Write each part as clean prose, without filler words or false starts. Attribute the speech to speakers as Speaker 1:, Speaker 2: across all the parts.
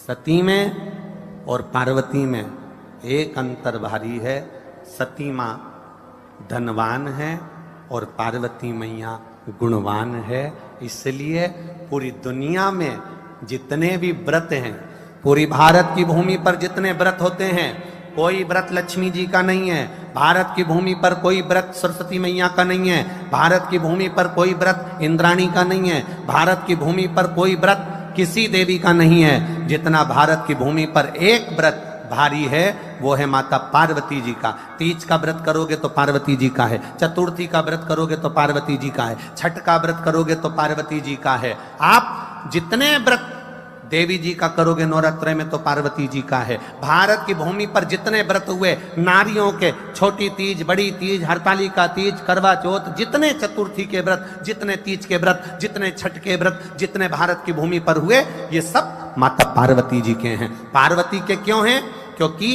Speaker 1: सती में और पार्वती में एक अंतर भारी है। सती माँ धनवान है और पार्वती मैया गुणवान है। इसलिए पूरी दुनिया में जितने भी व्रत हैं, पूरी भारत की भूमि पर जितने व्रत होते हैं, कोई व्रत लक्ष्मी जी का नहीं है। भारत की भूमि पर कोई व्रत सरस्वती मैया का नहीं है। भारत की भूमि पर कोई व्रत इंद्राणी का नहीं है। भारत की भूमि पर कोई व्रत किसी देवी का नहीं है। जितना भारत की भूमि पर एक व्रत भारी है वो है माता पार्वती जी का। तीज का व्रत करोगे तो पार्वती जी का है, चतुर्थी का व्रत करोगे तो पार्वती जी का है, छठ का व्रत करोगे तो पार्वती जी का है। आप जितने व्रत देवी जी का करोगे नवरात्र में तो पार्वती जी का है। भारत की भूमि पर जितने व्रत हुए नारियों के, छोटी तीज, बड़ी तीज, हरतालिका तीज, करवा चौथ, जितने चतुर्थी के व्रत, जितने तीज के व्रत, जितने छठ के व्रत, जितने भारत की भूमि पर हुए, ये सब माता पार्वती जी के हैं। पार्वती के क्यों हैं? क्योंकि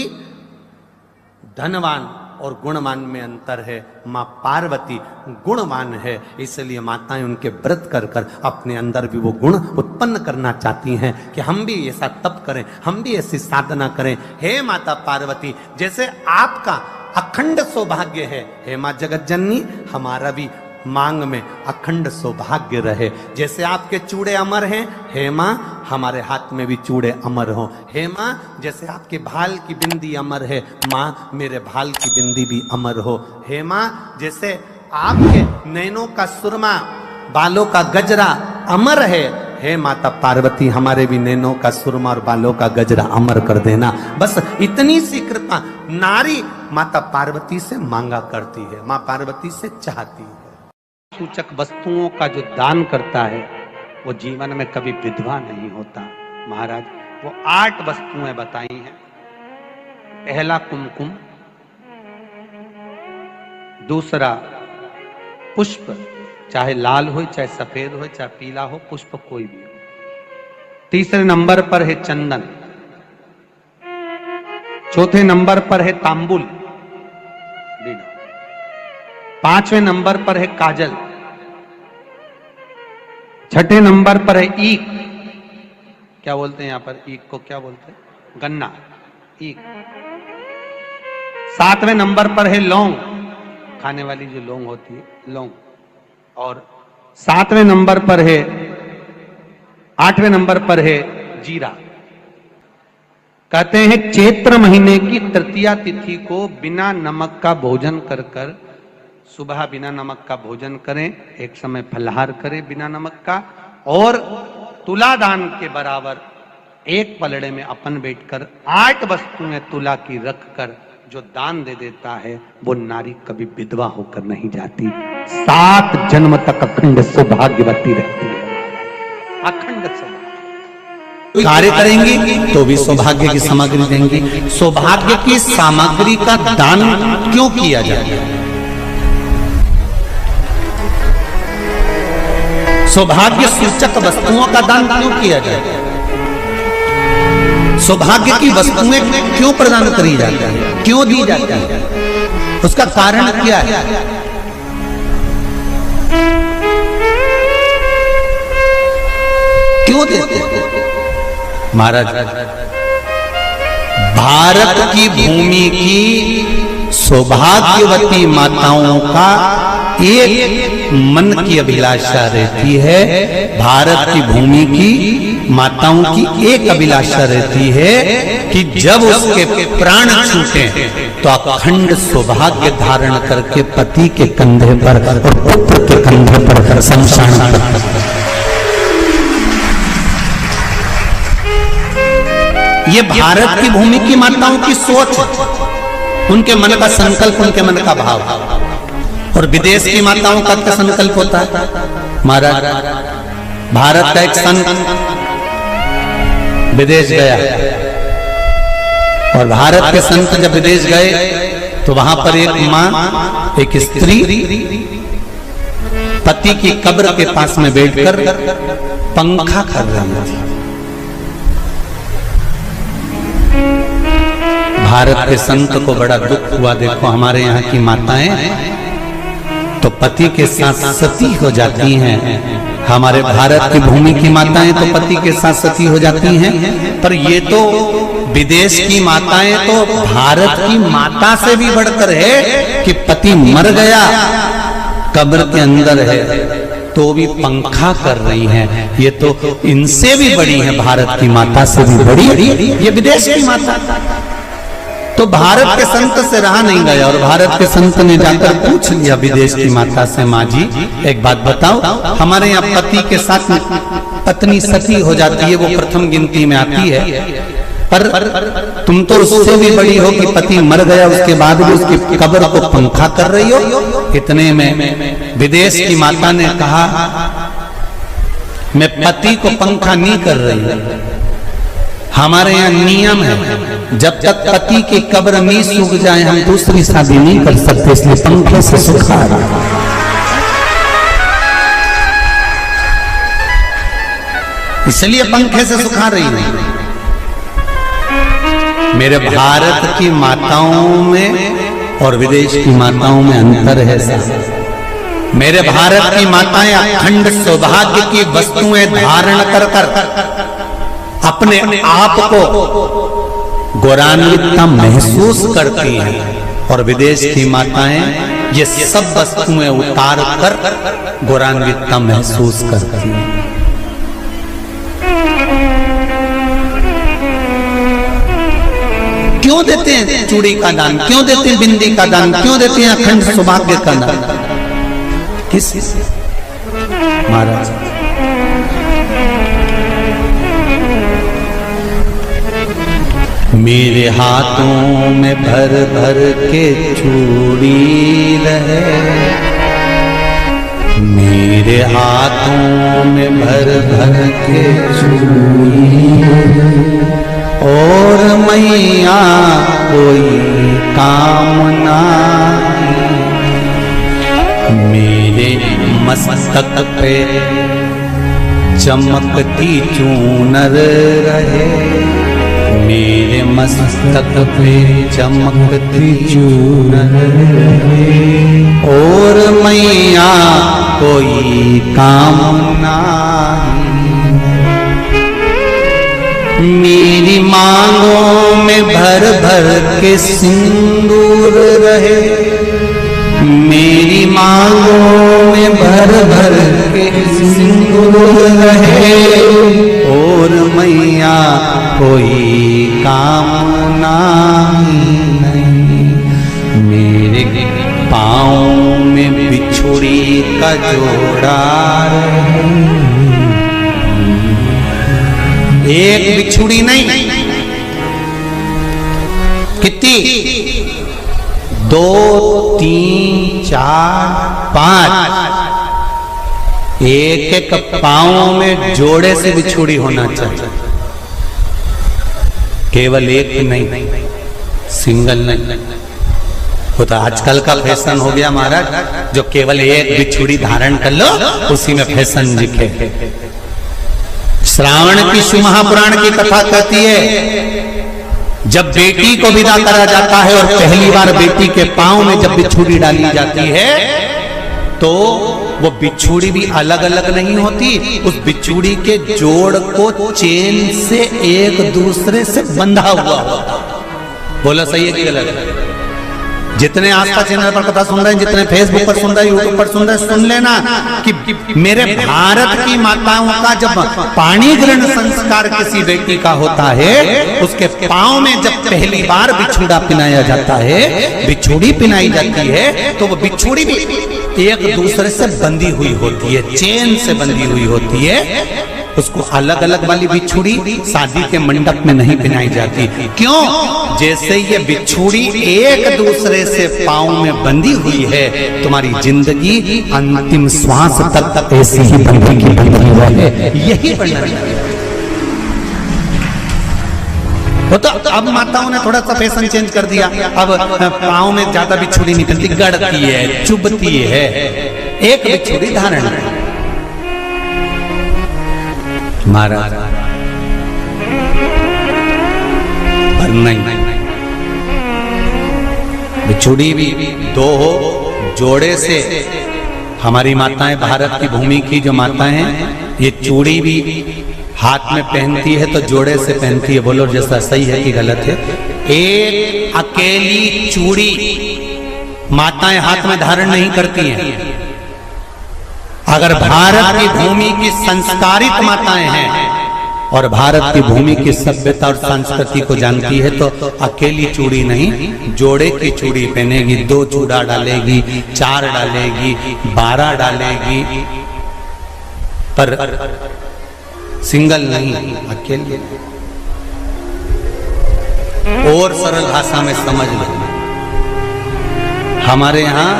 Speaker 1: धनवान और गुणवान में अंतर है। माँ पार्वती गुणवान है, इसलिए माताएं उनके व्रत कर कर अपने अंदर भी वो गुण उत्पन्न करना चाहती हैं कि हम भी ऐसा तप करें, हम भी ऐसी साधना करें। हे माता पार्वती, जैसे आपका अखंड सौभाग्य है, हे माँ जगत जननी, हमारा भी मांग में अखंड सौभाग्य रहे। जैसे आपके चूड़े अमर हैं, हे माँ हमारे हाथ में भी चूड़े अमर हो। हे माँ जैसे आपके भाल की बिंदी अमर है, माँ मेरे भाल की बिंदी भी अमर हो। हे माँ जैसे आपके नैनों का सुरमा, बालों का गजरा अमर है, हे माता पार्वती हमारे भी नैनों का सुरमा और बालों का गजरा अमर कर देना। बस इतनी सी कृपा नारी माता पार्वती से मांगा करती है, माँ पार्वती से चाहती है। सूचक वस्तुओं का जो दान करता है वो जीवन में कभी विधवा नहीं होता। महाराज वो 8 वस्तुएं बताई हैं। पहला कुमकुम, दूसरा पुष्प, चाहे लाल हो, चाहे सफेद हो, चाहे पीला हो, पुष्प कोई भी हो। तीसरे नंबर पर है चंदन। चौथे नंबर पर है तांबुल। 5वें नंबर पर है काजल। 6ठे नंबर पर है ईख। क्या बोलते हैं यहां पर ईख को? क्या बोलते हैं? गन्ना, ईख। 7वें नंबर पर है लौंग, खाने वाली जो लौंग होती है, लौंग। और 7वें नंबर पर है, 8वें नंबर पर है जीरा। कहते हैं चैत्र महीने की तृतीया तिथि को बिना नमक का भोजन कर कर, सुबह बिना नमक का भोजन करें, एक समय फलाहार करें बिना नमक का, और तुला दान के बराबर एक पलड़े में अपन बैठकर 8 वस्तुएं तुला की रख कर जो दान दे देता है वो नारी कभी विधवा होकर नहीं जाती, 7 जन्म तक अखंड सौभाग्यवती रहती है। अखंड सौभाग्य कार्य करेंगी तो भी सौभाग्य की सामग्री देंगी। सौभाग्य की सामग्री का दान क्यों किया जाता है? सौभाग्य सूचक वस्तुओं का दान क्यों किया जाए? सौभाग्य की वस्तुएं क्यों प्रदान करी जाती है, क्यों दी जाती है? उसका कारण क्या है? क्यों देते हैं? महाराज भारत की भूमि की सौभाग्यवती माताओं का एक मन की अभिलाषा रहती है। भारत की भूमि की माताओं की एक अभिलाषा रहती है कि जब उसके प्राण छूटे तो अखंड सौभाग्य धारण करके पति के कंधे पर और पुत्र के कंधे पर शमशान पर। ये भारत की भूमि की माताओं की सोच, उनके मन का संकल्प, उनके मन का भाव। और विदेश की माताओं का क्या संकल्प होता है? महाराज भारत का एक संत विदेश गया और भारत के संत जब विदेश गए तो वहां पर एक मां, एक स्त्री पति की कब्र के पास में बैठकर पंखा कर रही थी। भारत के संत को बड़ा दुख हुआ, देखो हमारे यहाँ की माताएं तो पति के साथ सती हो जाती हैं, हमारे भारत की भूमि की माताएं तो पति के साथ सती हो जाती हैं, पर ये तो विदेश की माताएं तो भारत की माता से भी बढ़कर है कि पति मर गया, कब्र के अंदर है, तो भी पंखा कर रही हैं। ये तो इनसे भी बड़ी है, भारत की माता से भी बड़ी ये विदेश की माता। तो भारत के संत से रहा नहीं गया और भारत के संत ने जाकर पूछ लिया विदेश की माता से, माँ जी एक बात बताओ, हमारे यहाँ पति के साथ पत्नी सती हो जाती है, वो प्रथम गिनती में आती है, पर तुम तो उससे भी बड़ी हो कि पति मर गया उसके बाद भी उसकी कब्र को पंखा कर रही हो। इतने में विदेश की माता ने कहा, मैं पति को पंखा नहीं कर रही, हमारे यहाँ नियम है जब तक पति की कब्र नहीं सूख जाए हम दूसरी शादी नहीं कर सकते, इसलिए पंखे से सुखा रहा। इसलिए पंखे से सुखा रही है। मेरे भारत की माताओं में और विदेश की माताओं में अंतर है साहब। मेरे भारत की माताएं अखंड सौभाग्य की वस्तुएं धारण कर अपने आप को गौरवान्वितता महसूस करती हैं, और विदेश की माताएं ये सब वस्तुएं उतार कर गौरवान्वितता महसूस करती हैं। क्यों देते हैं चूड़ी का दान, क्यों देते हैं बिंदी का दान, क्यों देते हैं अखंड सौभाग्य का दान? किस महाराज मेरे हाथों में भर भर के चूड़ी रहे, मेरे हाथों में भर भर के चूड़ी, और मैया कोई कामना मेरे मस्तक पे चमकती चूनर रहे, मेरे मस्तक पे चमकती चूनर रहे, और मैया कोई कामना मेरी मांगों में भर भर के सिंदूर रहे, मेरी मांगों में भर भर के सिंदूर रहे, और मैया कोई कामना नहीं मेरे पाँव में बिछुड़ी का जोड़ा रहे। एक बिछुड़ी नहीं, कितनी? 2, 3, 4, 5, एक एक पाँव में जोड़े से बिछुड़ी होना चाहिए, केवल एक नहीं, सिंगल नहीं। वो तो आजकल का फैशन हो गया महाराज, जो केवल एक बिछुड़ी धारण कर लो उसी में फैशन दिखे। श्रावण की शिव महापुराण की कथा कहती है, जब बेटी को विदा करा जाता है और पहली बार बेटी के पांव में जब बिछुड़ी डाली जाती है, तो वो बिछुड़ी भी अलग अलग नहीं होती, उस बिछुड़ी के जोड़ को चेन से एक दूसरे से बंधा हुआ होता। बोला सही है कि गलत? जितने आस्था चैनल पर कथा सुन रहे हैं, जितने फेसबुक पर सुन रहे हैं, यूट्यूब पर सुन रहे हैं, सुन लेना कि मेरे भारत की माताओं का जब पाणी ग्रहण संस्कार किसी बेटी का होता है, उसके पांव में जब पहली बार बिछुड़ा पिनाया जाता है, बिछुड़ी पिनाई जाती है, तो वो बिछुड़ी भी एक दूसरे से बंधी हुई होती है, चेन से बंधी हुई होती है। उसको अलग अलग वाली बिछुड़ी शादी के मंडप में नहीं पिनाई जाती। क्यों? जैसे ये बिछुड़ी एक दूसरे से पांव में बंधी हुई है, तुम्हारी जिंदगी अंतिम श्वास तक ऐसी ही बंधी रहे, यही वर्णन है। तो अब माताओं ने थोड़ा सा फैशन चेंज कर दिया, अब पांव में ज्यादा बिछुड़ी नहीं पहनती, गड़ती है, चुभती है, एक बिछुड़ी धारण है। महाराज पर नहीं, बिछुड़ी भी दो हो, जोड़े से हमारी माताएं, भारत की भूमि की जो माताएं हैं, ये चूड़ी भी हाथ में पहनती है तो जोड़े से पहनती है। बोलो जैसा सही है कि गलत है? एक अकेली चूड़ी माताएं हाथ में धारण नहीं करती हैं। अगर भारत की भूमि की संस्कारित माताएं हैं और भारत की भूमि की सभ्यता और संस्कृति को जानती है तो अकेली चूड़ी नहीं, जोड़े की चूड़ी पहनेगी, 2 चूड़ा डालेगी, 4 डालेगी, 12 डालेगी, पर सिंगल नहीं, अकेले। और सरल भाषा में समझ लो, हमारे यहां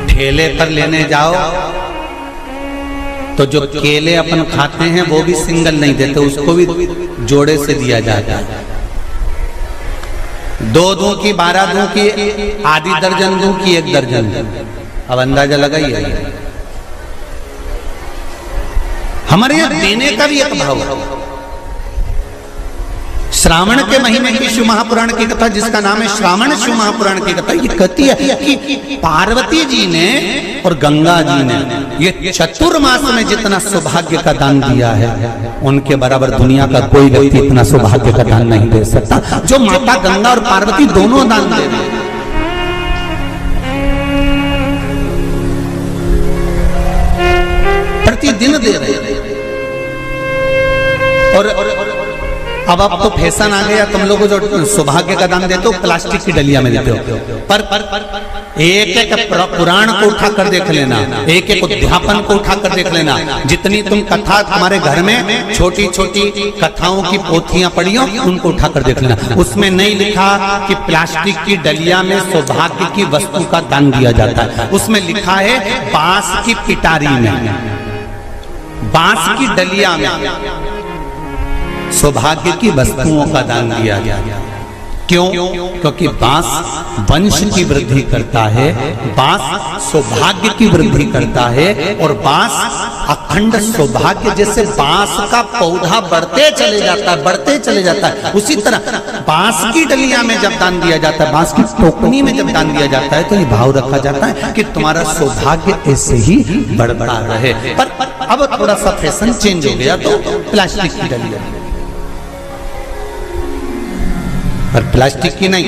Speaker 1: ठेले पर लेने जाओ तो जो केले अपन खाते हैं वो भी सिंगल नहीं देते, उसको भी जोड़े से दिया जाता है। 2 दूं की, 12 दूं की, आधी दर्जन दूं की 1 दर्जन दूं। अब अंदाजा लगाइए। हमारे यहां देने का भी एक भाव है। श्रावण के महीने की शिव महापुराण की कथा, जिसका नाम है श्रावण शिव महापुराण की कथा, ये कहती है कि पार्वती जी ने और गंगा जी ने ये चतुर्मास में जितना सौभाग्य का दान दिया है, उनके बराबर दुनिया का कोई व्यक्ति इतना सौभाग्य का दान नहीं दे सकता जो माता गंगा और पार्वती दोनों दान दे रहे हैं। प्रतिदिन दे रहे हैं। और अब तो फैशन आ गया, तुम लोगों जो सौभाग्य का दान देते हो प्लास्टिक की डलिया में देते हो, पर एक एक पुराण को उठा कर देख लेना, एक एक उद्यापन को उठा कर देख लेना। जितनी तुम कथा तुम्हारे घर में छोटी छोटी कथाओं की पोथियां पढ़ी हो, उनको उठा कर देख लेना। उसमें नहीं लिखा कि प्लास्टिक की डलिया में सौभाग्य की वस्तु का दान दिया जाता है। उसमें लिखा है बांस की पिटारी में, बांस की डलिया में सौभाग्य की वस्तुओं का दान दिया गया। क्यों? क्योंकि बांस वंश की वृद्धि करता है, बांस सौभाग्य की वृद्धि करता है, और बांस अखंड सौभाग्य। जैसे बांस का पौधा बढ़ते चले जाता है, बढ़ते चले जाता है, उसी तरह बांस की डलिया में जब दान दिया जाता है, बांस की टोकनी में जब दान दिया जाता है, तो ये भाव रखा जाता है कि तुम्हारा सौभाग्य ऐसे ही बढ़ता रहे। पर अब थोड़ा सा फैशन चेंज हो गया तो प्लास्टिक की डलिया, पर प्लास्टिक की नहीं,